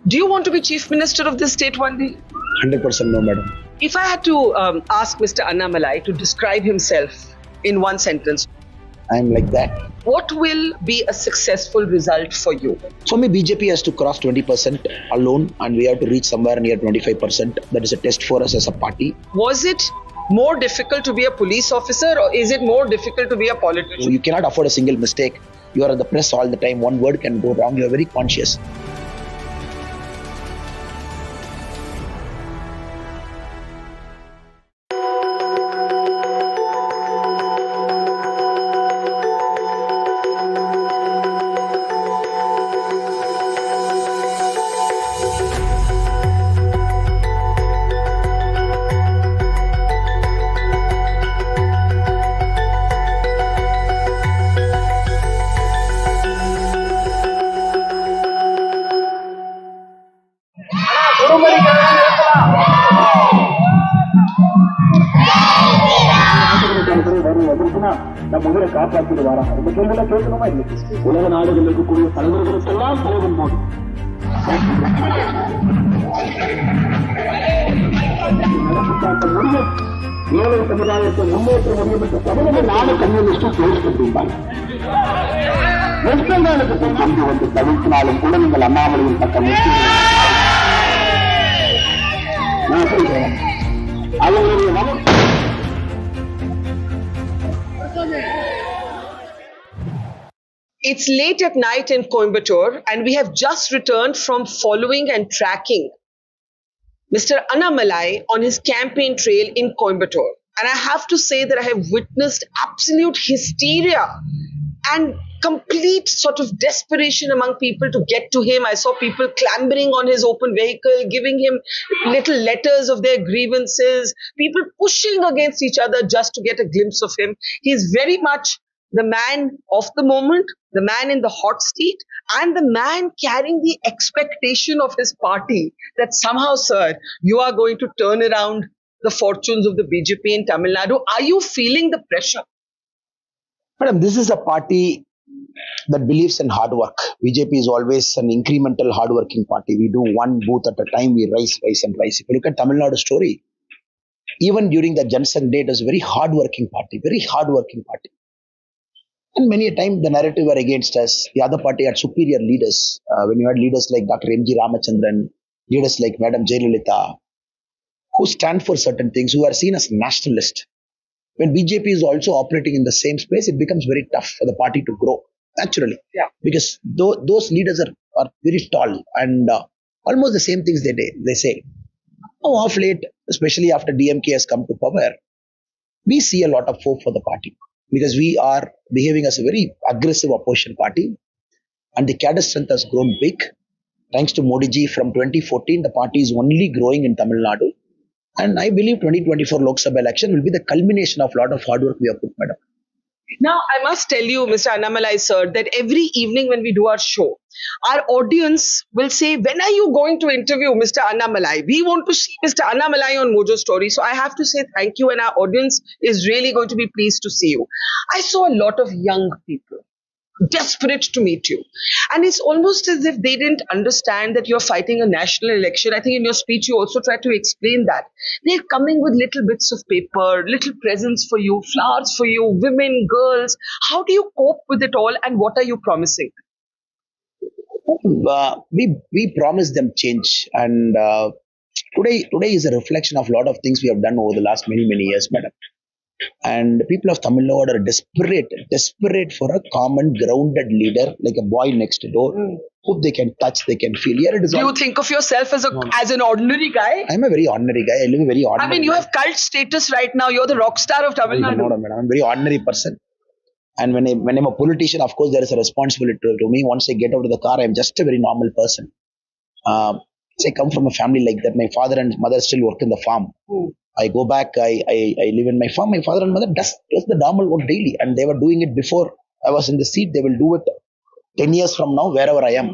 Do you want to be Chief Minister of this state one day? 100% no, madam. If I had to ask Mr. Annamalai to describe himself in one sentence, I am like that. what will be a successful result for you? For me, BJP has to cross 20% alone and we have to reach somewhere near 25%. That is a test for us as a party. Was it more difficult to be a police officer or is it more difficult to be a politician? You cannot afford a single mistake. You are in the press all the time. One word can go wrong. You are very conscious. நம்ம உயிரை காப்பாற்றிட்டு வராங்க. இந்த கேள்வியெல்லாம் கேட்கணுமா இல்லை? உலக நாடுகளில் இருக்கக்கூடிய தலைவர்களுக்கெல்லாம் தலைவன் மோடி. நடப்பு முடியும், ஏழை சமுதாயத்தை முன்னேற்ற முடியும் என்ற தமிழக நாடு கம்யூனிஸ்டும் பேசிக்கொண்டிருந்தாங்க. வெஸ்ட் பெங்காலுக்கு கொண்டு வந்து தவிர்த்தினாலும் கூட நீங்கள் அண்ணாமலையின் பக்கம் நான் சொல்றேன். அவங்களுடைய வளர்ச்சி It's late at night in Coimbatore and we have just returned from following and tracking Mr. Annamalai on his campaign trail in Coimbatore. And I have to say that I have witnessed absolute hysteria and complete sort of desperation among people to get to him. I saw people clambering on his open vehicle, giving him little letters of their grievances, people pushing against each other just to get a glimpse of him. He's very much the man of the moment, the man in the hot seat, and the man carrying the expectation of his party that somehow, sir, you are going to turn around the fortunes of the BJP in Tamil Nadu. Are you feeling the pressure? Madam, this is a party that believes in hard work. BJP is always an incremental hard-working party. We do one booth at a time, we rise and rise. If you look at Tamil Nadu story, even during the Jansang day, it was a very hard-working party, And many a time the narrative were against us. The other party had superior leaders. When you had leaders like Dr. M.G. Ramachandran, leaders like Madam Jayalalitha, who stand for certain things, who are seen as nationalists. When BJP is also operating in the same space, it becomes very tough for the party to grow, naturally. Yeah. Because those leaders are very tall and almost the same things they say. Now, of late, especially after DMK has come to power, we see a lot of hope for the party. Because we are behaving as a very aggressive opposition party and the cadre strength has grown big. Thanks to Modi ji, from 2014, the party is only growing in Tamil Nadu. And I believe 2024 Lok Sabha election will be the culmination of a lot of hard work we have put, madam. Now, I must tell you, Mr. Annamalai, sir, that every evening when we do our show, our audience will say, when are you going to interview Mr. Annamalai? We want to see Mr. Annamalai on Mojo Story. So I have to say thank you, and our audience is really going to be pleased to see you. I saw a lot of young people desperate to meet you. And it's almost as if they didn't understand that you're fighting a national election. I think in your speech, you also tried to explain that. They're coming with little bits of paper, little presents for you, flowers for you, women, girls. How do you cope with it all and what are you promising? We promise them change. And today is a reflection of a lot of things we have done over the last many years, madam. And the people of Tamil Nadu are desperate for a common, grounded leader, like a boy next door, who they can touch, they can feel. Here it is. Do you think of yourself as an ordinary guy? I'm a very ordinary guy. I live a very ordinary. I mean, you have cult status right now. You're the rock star of Tamil Nadu. No, madam. I'm a very ordinary person. And when I'm a politician, of course, there is a responsibility to me. Once I get out of the car, I'm just a very normal person. I come from a family like that. My father and mother still work in the farm. I go back, I live in my farm. My father and mother does the normal work daily. And they were doing it before I was in the seat. They will do it 10 years from now, wherever I am.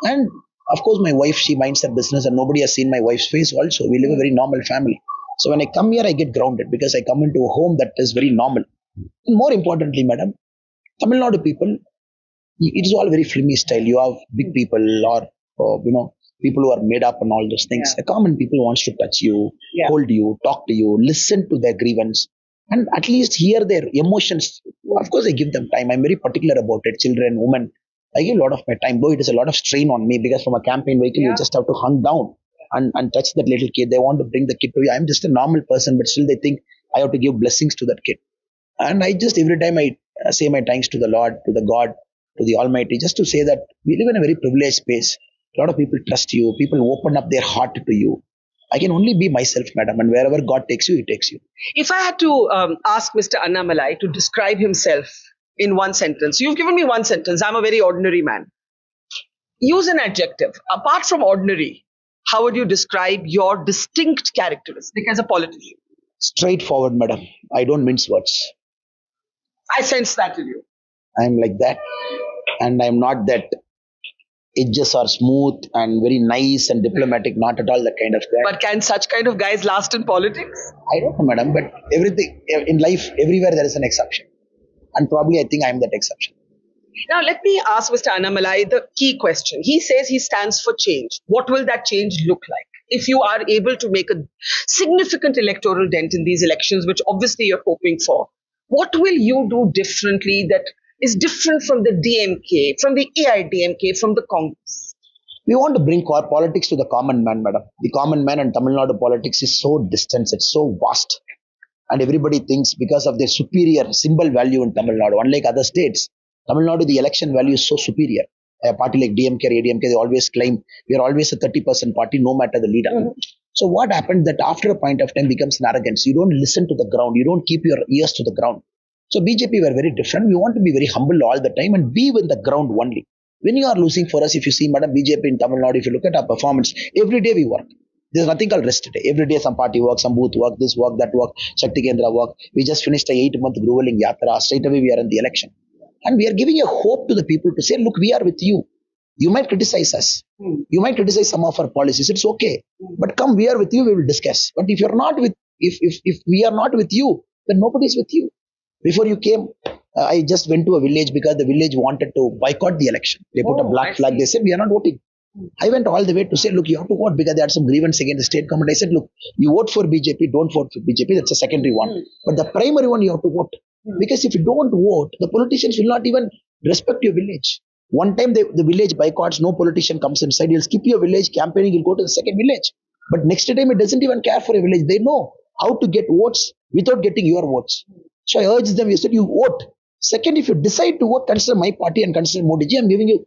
And of course, my wife, she minds her business and nobody has seen my wife's face also. We live a very normal family. So when I come here, I get grounded because I come into a home that is very normal. And more importantly, madam, Tamil Nadu people, it is all very filmy style. You have big people or people who are made up and all those things. The common people wants to touch you, hold you, talk to you, listen to their grievance, and at least hear their emotions. Of course, I give them time. I'm very particular about it. Children, women, I give a lot of my time, though it is a lot of strain on me because from a campaign vehicle, you just have to hung down and touch that little kid. They want to bring the kid to you. I'm just a normal person, but still they think I have to give blessings to that kid. And I just, every time I say my thanks to the Lord, to the God, to the Almighty, just to say that we live in a very privileged space. A lot of people trust you. People open up their heart to you. I can only be myself, madam, and wherever God takes you, He takes you. If I had to ask Mr. Annamalai to describe himself in one sentence, you've given me one sentence. I'm a very ordinary man. Use an adjective. Apart from ordinary, how would you describe your distinct characteristic as a politician? Straightforward, madam. I don't mince words. I sense that in you. I'm like that, and I'm not that edges are smooth and very nice and diplomatic, not at all that kind of guy. But can such kind of guys last in politics? I don't know, madam, but everything in life, everywhere there is an exception. And probably I think I'm that exception. Now, let me ask Mr. Annamalai the key question. He says he stands for change. What will that change look like? If you are able to make a significant electoral dent in these elections, which obviously you're hoping for, what will you do differently that is different from the DMK, from the AIADMK, from the Congress? We want to bring politics to the common man, madam. The common man and Tamil Nadu politics is so distant, it's so vast. And everybody thinks because of their superior symbol value in Tamil Nadu, unlike other states, Tamil Nadu, the election value is so superior. A party like DMK or AIADMK, they always claim we are always a 30% party, no matter the leader. Mm-hmm. So what happened that after a point of time becomes an arrogance. You don't listen to the ground. You don't keep your ears to the ground. So BJP were very different. We want to be very humble all the time and be with the ground only. When you are losing for us, if you see, madam, BJP in Tamil Nadu, if you look at our performance, every day we work. There's nothing called rest day. Every day some party work, some booth work, this work, that work, Shakti Kendra work. We just finished a 8-month grueling yatra. Straight away we are in the election. And we are giving a hope to the people to say, look, we are with you. You might criticize us. You might criticize some of our policies. It's okay. But come, we are with you, we will discuss. But if you're not with, if we are not with you, then nobody is with you. Before you came, I just went to a village because the village wanted to boycott the election. They put a black flag. They said, we are not voting. I went all the way to say, look, you have to vote because they had some grievance against the state government. I said, look, you vote for BJP, don't vote for BJP. That's a secondary one. But the primary one, you have to vote. Because if you don't vote, the politicians will not even respect your village. One time the village boycotts, no politician comes inside. He'll skip your village campaigning, he'll go to the second village. But next time, it doesn't even care for a village. They know how to get votes without getting your votes. So I urge them, you said you vote. Second, if you decide to vote, consider my party and consider Modi ji. I'm giving you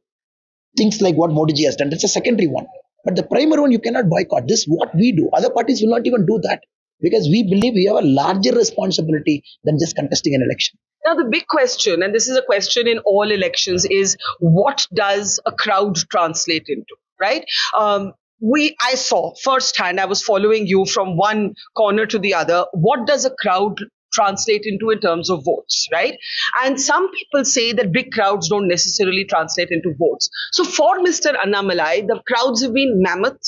things like what Modi ji has done. That's a secondary one. But the primary one, you cannot boycott. This is what we do. Other parties will not even do that because we believe we have a larger responsibility than just contesting an election. Now, the big question, and this is a question in all elections, is what does a crowd translate into, right? I saw firsthand, I was following you from one corner to the other. What does a crowd translate into in terms of votes, right? And some people say that big crowds don't necessarily translate into votes. So for Mr. Annamalai, the crowds have been mammoth.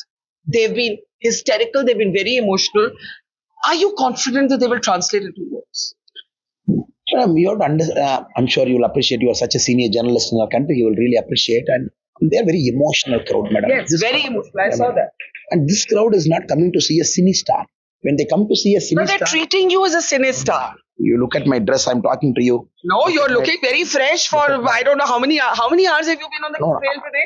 They've been hysterical. They've been very emotional. Are you confident that they will translate into votes? You have to understand, I'm sure you will appreciate, you are such a senior journalist in our country, you will really appreciate, and they are very emotional crowd, madam. Yes, very emotional, I saw that. And this crowd is not coming to see a cine star. When they come to see a cine star... But they're treating you as a cine star. You look at my dress, I'm talking to you. No, you're looking very fresh for, I don't know, how many hours have you been on the trail today?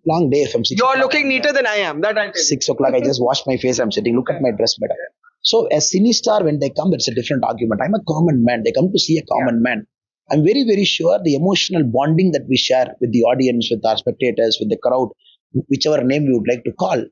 Long day from 6 o'clock. You're looking neater than I am, that I tell you. 6 o'clock, I just washed my face, I'm sitting, look at my dress, madam. So as cine star, when they come, it's a different argument. I'm a common man. They come to see a common man. I'm very, very sure the emotional bonding that we share with the audience, with our spectators, with the crowd, whichever name we would like to call,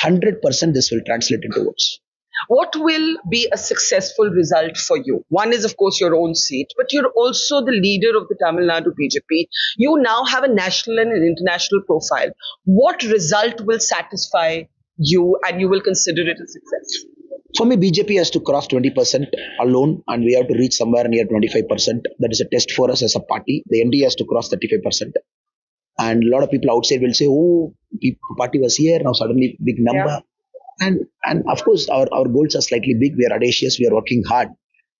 100% this will translate into votes. What will be a successful result for you? One is, of course, your own seat, but you're also the leader of the Tamil Nadu BJP. You now have a national and an international profile. What result will satisfy you and you will consider it a success? For me, BJP has to cross 20% alone and we have to reach somewhere near 25%. That is a test for us as a party. The ND has to cross 35%. And a lot of people outside will say, oh, the party was here, now suddenly big number. Yeah. And of course, our goals are slightly big. We are audacious, we are working hard.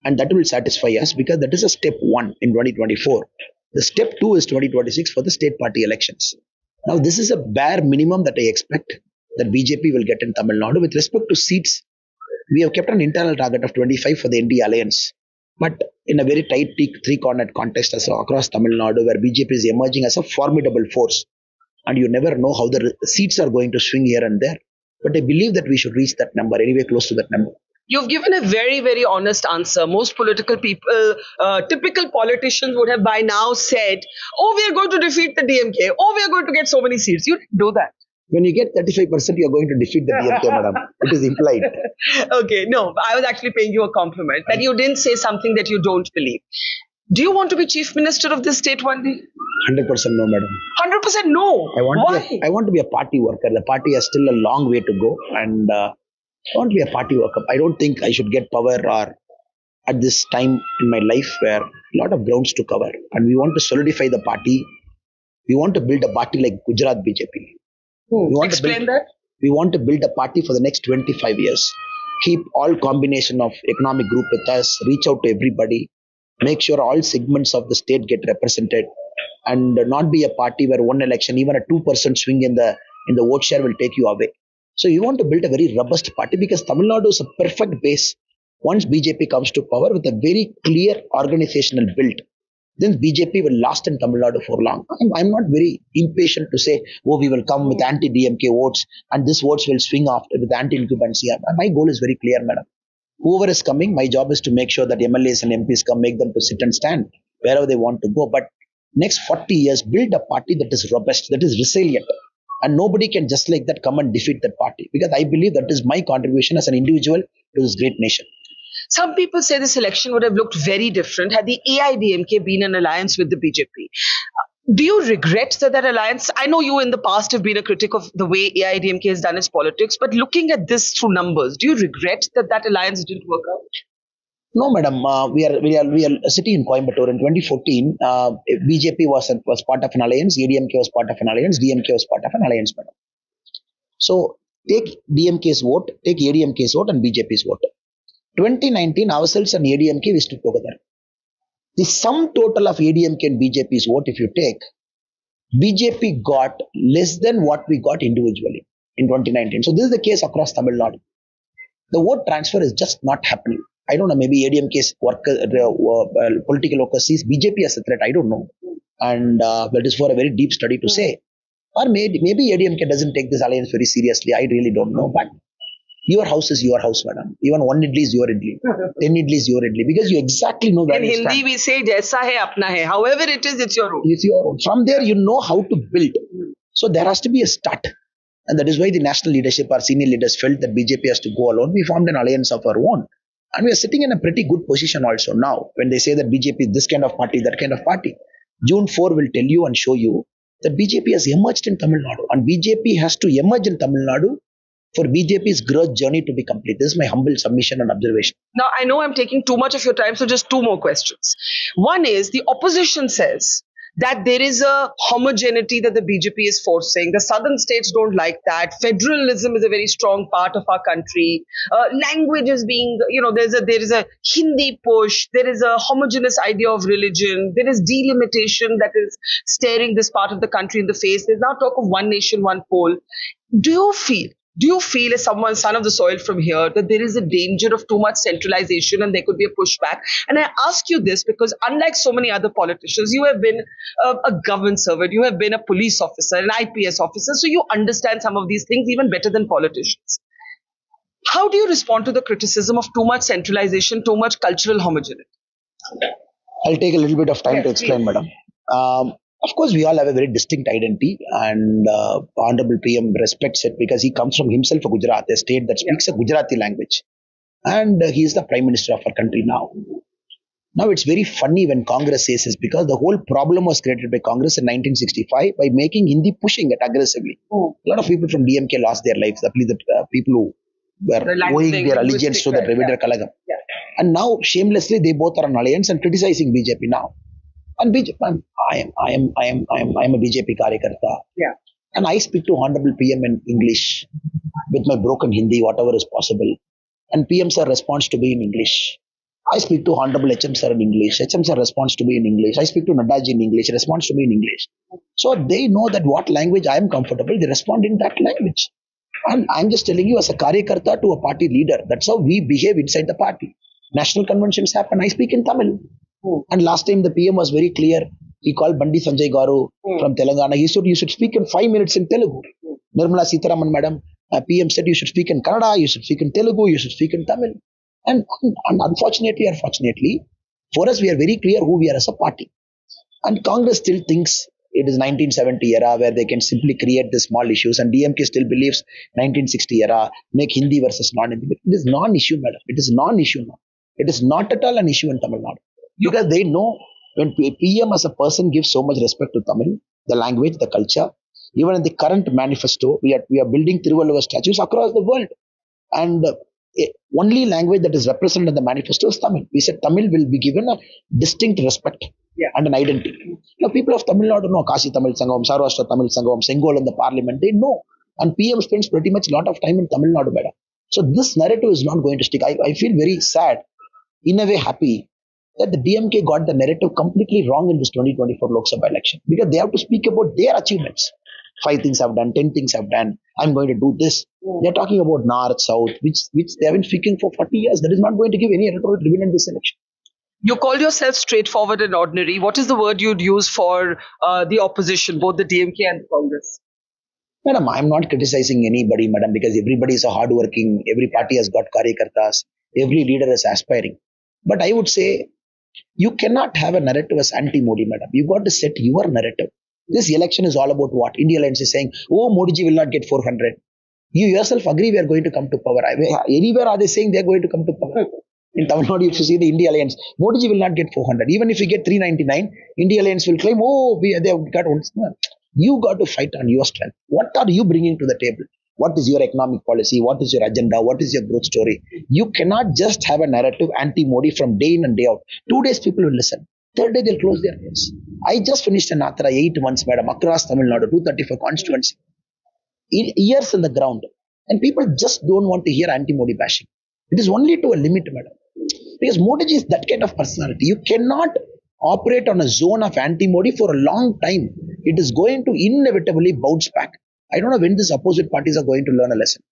And that will satisfy us because that is a step 1 in 2024. The step 2 is 2026 for the state party elections. Now, this is a bare minimum that I expect that BJP will get in Tamil Nadu. With respect to seats, we have kept an internal target of 25 for the ND alliance. But in a very tight three-cornered contest across Tamil Nadu, where BJP is emerging as a formidable force, and you never know how the seats are going to swing here and there. But I believe that we should reach that number, anyway close to that number. You've given a very, very honest answer. Most political people, typical politicians would have by now said, oh, we are going to defeat the DMK. Oh, we are going to get so many seats. You didn't do that. When you get 35%, you are going to defeat the DMK, madam. It is implied. Okay, no, I was actually paying you a compliment that you didn't say something that you don't believe. Do you want to be chief minister of this state one day? 100% no, madam. 100% no. Why? I want to be a party worker. The party has still a long way to go, and I want to be a party worker. I don't think I should get power or at this time in my life where a lot of grounds to cover, and we want to solidify the party. We want to build a party like Gujarat BJP. Explain that. We want to build a party for the next 25 years. Keep all combination of economic group with us, reach out to everybody, make sure all segments of the state get represented, and not be a party where one election, even a 2% swing in the vote share will take you away. So you want to build a very robust party because Tamil Nadu is a perfect base. Once BJP comes to power with a very clear organizational build, then BJP will last in Tamil Nadu for long. I'm not very impatient to say, oh, we will come with anti-DMK votes and this votes will swing after with anti-incumbency. My goal is very clear, madam. Whoever is coming, my job is to make sure that MLAs and MPs come, make them to sit and stand wherever they want to go. But next 40 years, build a party that is robust, that is resilient. And nobody can just like that come and defeat that party. Because I believe that is my contribution as an individual to this great nation. Some people say this election would have looked very different had the AIADMK been in alliance with the BJP. Do you regret that alliance? I know you in the past have been a critic of the way AIADMK has done its politics, but looking at this through numbers, do you regret that alliance didn't work out? No, madam. We are sitting in Coimbatore in 2014. BJP was part of an alliance. ADMK was part of an alliance. DMK was part of an alliance, madam. So take DMK's vote, take ADMK's vote, and BJP's vote. 2019, ourselves and ADMK, we stood together. The sum total of ADMK and BJP's vote, if you take, BJP got less than what we got individually in 2019. So this is the case across Tamil Nadu. The vote transfer is just not happening. I don't know, maybe ADMK's political workers sees BJP as a threat. I don't know. And that is for a very deep study to say. Or maybe ADMK doesn't take this alliance very seriously. I really don't know. But your house is your house, madam. Even one idli is your idli. 10 idli is your idli. Because you exactly know where you stand. In Hindi, we say, jaisa hai, apna hai. However it is, it's your own. It's your own. From there, you know how to build. So there has to be a start. And that is why the national leadership, our senior leaders felt that BJP has to go alone. We formed an alliance of our own. And we are sitting in a pretty good position also now. When they say that BJP is this kind of party, that kind of party. June 4 will tell you and show you that BJP has emerged in Tamil Nadu. And BJP has to emerge in Tamil Nadu for BJP's growth journey to be complete. This is my humble submission and observation. Now, I know I'm taking too much of your time, so just two more questions. One is, the opposition says that there is a homogeneity that the BJP is forcing. The southern states don't like that. Federalism is a very strong part of our country. Language is being, there is a Hindi push. There is a homogeneous idea of religion. There is delimitation that is staring this part of the country in the face. There's now talk of one nation, one poll. Do you feel as someone, son of the soil from here, that there is a danger of too much centralization and there could be a pushback? And I ask you this because unlike so many other politicians, you have been a government servant, you have been a police officer, an IPS officer, so you understand some of these things even better than politicians. How do you respond to the criticism of too much centralization, too much cultural homogeneity? I'll take a little bit of time to explain, madam. Of course, we all have a very distinct identity, and Honorable PM respects it because he comes from himself a Gujarat, a state that speaks a Gujarati language. And he is the Prime Minister of our country now. Now, it's very funny when Congress says this because the whole problem was created by Congress in 1965 by making Hindi pushing it aggressively. A lot of people from DMK lost their lives, at least the people who were owing their allegiance to the Dravidar Kalagam. Yeah. And now, shamelessly, they both are an alliance and criticizing BJP now. And BJP, I am a BJP karyakarta. Yeah. And I speak to Honorable PM in English with my broken Hindi, whatever is possible. And PM's response to be in English. I speak to Honorable HM sir in English. HM sir responds to me in English. I speak to Nadaji in English. He responds to me in English. So they know that what language I am comfortable, they respond in that language. And I'm just telling you, as a Karyakarta to a party leader, that's how we behave inside the party. National conventions happen. I speak in Tamil. And last time the PM was very clear. He called Bandi Sanjay Garu from Telangana. He said, you should speak in 5 minutes in Telugu. Nirmala Sitharaman madam, PM said, you should speak in Kannada, you should speak in Telugu, you should speak in Tamil. And unfortunately or fortunately, for us, we are very clear who we are as a party. And Congress still thinks it is 1970 era where they can simply create the small issues, and DMK still believes 1960 era, make Hindi versus non-Hindi. It is non-issue, madam. It is non-issue now. It is not at all an issue in Tamil Nadu. Because they know when PM as a person gives so much respect to Tamil, the language, the culture, even in the current manifesto, we are building Thiruvalluvar statues across the world. And only language that is represented in the manifesto is Tamil. We said Tamil will be given a distinct respect and an identity. Now, people of Tamil Nadu know Kashi Tamil Sangam, Saurashtra Tamil Sangam, Sengol in the parliament, they know. And PM spends pretty much a lot of time in Tamil Nadu, madam. So this narrative is not going to stick. I feel very sad, in a way happy, that the DMK got the narrative completely wrong in this 2024 Lok Sabha election. Because they have to speak about their achievements. 5 things I've done, 10 things I've done, I'm going to do this. They're talking about North, South, which they have been speaking for 40 years. That is not going to give any electoral dividend in this election. You call yourself straightforward and ordinary. What is the word you'd use for the opposition, both the DMK and the Congress? Madam, I'm not criticizing anybody, madam, because everybody is a hardworking, every party has got karyakartas, every leader is aspiring. But I would say, you cannot have a narrative as anti-Modi, madam. You got to set your narrative. This election is all about what? India Alliance is saying, oh, Modi ji will not get 400. You yourself agree we are going to come to power. Anywhere are they saying they are going to come to power? In Tamil Nadu, if you see the India Alliance, Modi ji will not get 400. Even if we get 399, India Alliance will claim, oh, they have got one. You got to fight on your strength. What are you bringing to the table? What is your economic policy? What is your agenda? What is your growth story? You cannot just have a narrative anti-Modi from day in and day out. 2 days people will listen. Third day they'll close their ears. I just finished an Atra 8 months, madam, across Tamil Nadu, 234 constituency. Years in the ground. And people just don't want to hear anti-Modi bashing. It is only to a limit, madam. Because Modi ji is that kind of personality. You cannot operate on a zone of anti-Modi for a long time. It is going to inevitably bounce back. I don't know when these opposite parties are going to learn a lesson.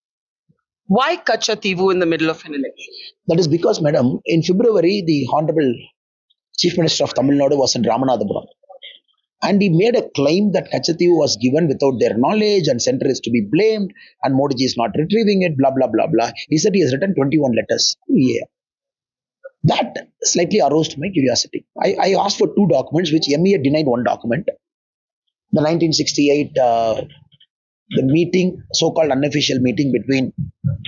Why Kachativu in the middle of an election? That is because, madam, in February, the Honorable Chief Minister of Tamil Nadu was in Ramanathapuram. And he made a claim that Kachativu was given without their knowledge and center is to be blamed and Modi ji is not retrieving it, blah, blah, blah, blah. He said he has written 21 letters. Yeah. That slightly aroused my curiosity. I asked for 2 documents, which MEA denied 1 document. The 1968 the meeting, so-called unofficial meeting between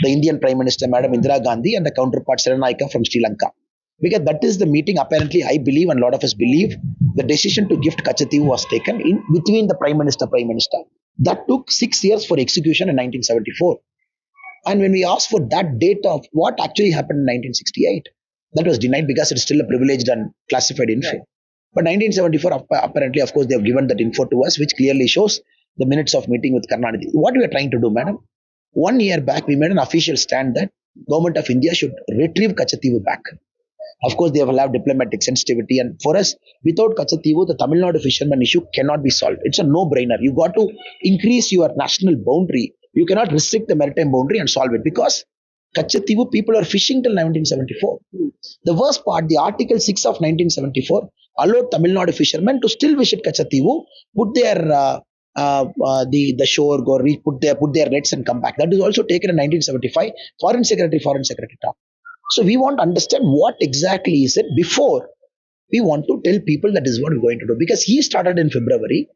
the Indian Prime Minister, Madam Indira Gandhi, and the counterpart Serenayaka from Sri Lanka. Because that is the meeting, apparently, I believe, and a lot of us believe, the decision to gift Kachativu was taken in between the Prime Minister. That took 6 years for execution in 1974. And when we asked for that data of what actually happened in 1968, that was denied because it's still a privileged and classified info. Right. But 1974, apparently, of course, they have given that info to us, which clearly shows the minutes of meeting with Karnataka. What we are trying to do, madam, 1 year back, we made an official stand that Government of India should retrieve Kachativu back. Of course, they will have diplomatic sensitivity. And for us, without Kachativu, the Tamil Nadu fisherman issue cannot be solved. It's a no-brainer. You got to increase your national boundary. You cannot restrict the maritime boundary and solve it because Kachativu people are fishing till 1974. The worst part, the Article 6 of 1974 allowed Tamil Nadu fishermen to still visit Kachativu, put their the shore, go reach, put their nets and come back. That is also taken in 1975. Foreign Secretary talk. So we want to understand what exactly is it before we want to tell people that is what we're going to do. Because he started in February.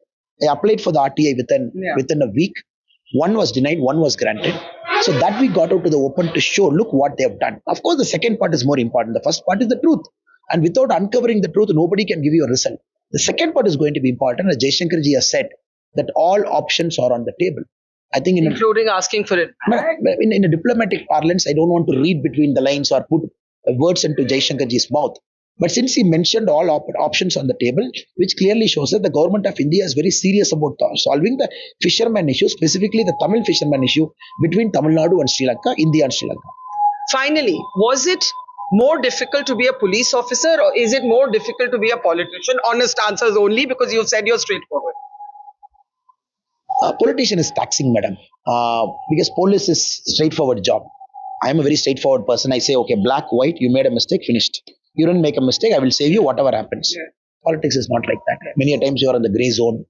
I applied for the RTI within a week. 1 was denied, 1 was granted. So that we got out to the open to show, look what they have done. Of course, the second part is more important. The first part is the truth. And without uncovering the truth, nobody can give you a result. The second part is going to be important. As Jaishankar ji has said, that all options are on the table. I think including asking for it. In a diplomatic parlance, I don't want to read between the lines or put words into Jaishankar ji's mouth. But since he mentioned all options on the table, which clearly shows that the government of India is very serious about solving the fisherman issue, specifically the Tamil fisherman issue between Tamil Nadu and Sri Lanka, India and Sri Lanka. Finally, was it more difficult to be a police officer or is it more difficult to be a politician? Honest answers only because you've said you're straightforward. Politician is taxing, madam, because police is straightforward job. I am a very straightforward person. I say, okay, black, white, you made a mistake, finished. You don't make a mistake, I will save you, whatever happens. Yeah. Politics is not like that. Many a times you are in the grey zone.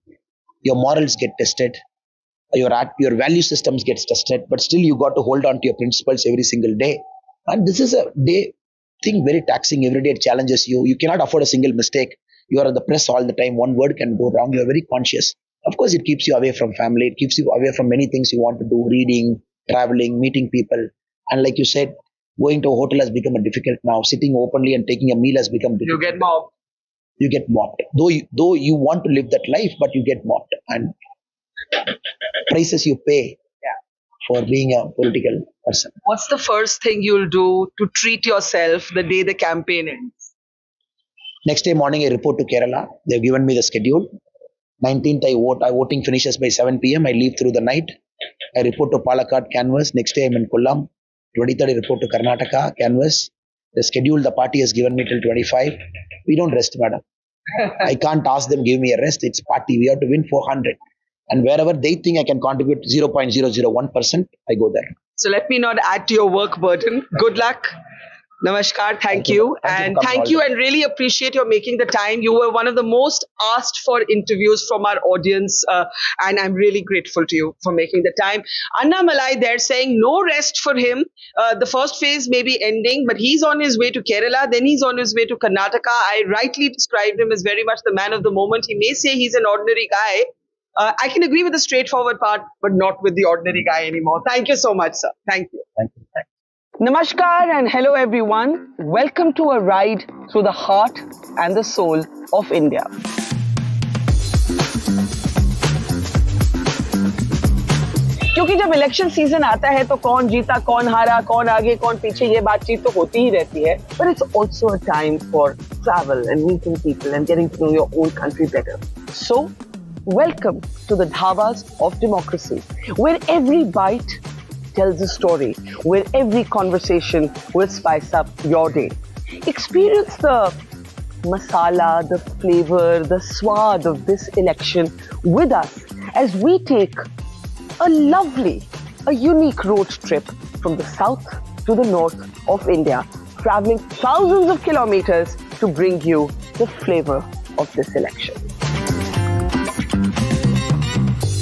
Your morals get tested. Your value systems gets tested, but still you got to hold on to your principles every single day. And this is a day thing very taxing. Every day it challenges you. You cannot afford a single mistake. You are in the press all the time. One word can go wrong. You are very conscious. Of course, it keeps you away from family. It keeps you away from many things you want to do, reading, traveling, meeting people. And like you said, going to a hotel has become difficult now. Sitting openly and taking a meal has become difficult. You get mobbed. You get mobbed. Though you want to live that life, but you get mobbed. And prices you pay for being a political person. What's the first thing you'll do to treat yourself the day the campaign ends? Next day morning, I report to Kerala. They've given me the schedule. 19th, I vote. Voting finishes by 7 p.m. I leave through the night. I report to Palakkad, canvas. Next day, I'm in Kollam. 23rd, I report to Karnataka, canvas. The schedule the party has given me till 25. We don't rest, madam. I can't ask them give me a rest. It's party. We have to win 400. And wherever they think I can contribute 0.001%, I go there. So let me not add to your work burden. Good luck. Namaskar. Thank you. And thank you and really appreciate your making the time. You were one of the most asked for interviews from our audience. And I'm really grateful to you for making the time. Annamalai, they're saying no rest for him. The first phase may be ending, but he's on his way to Kerala. Then he's on his way to Karnataka. I rightly described him as very much the man of the moment. He may say he's an ordinary guy. I can agree with the straightforward part, but not with the ordinary guy anymore. Thank you so much, sir. Thank you. Thank you. Namaskar and hello everyone. Welcome to a ride through the heart and the soul of India. क्योंकि जब election season आता है तो कौन जीता, कौन हारा, कौन आगे, कौन पीछे ये बातचीत तो होती ही रहती है. But it's also a time for travel and meeting people and getting to know your own country better. So, welcome to the dhabas of democracy, where every bite tells a story, where every conversation will spice up your day. Experience the masala, the flavor, the swad of this election with us as we take a unique road trip from the south to the north of India, traveling thousands of kilometers to bring you the flavor of this election.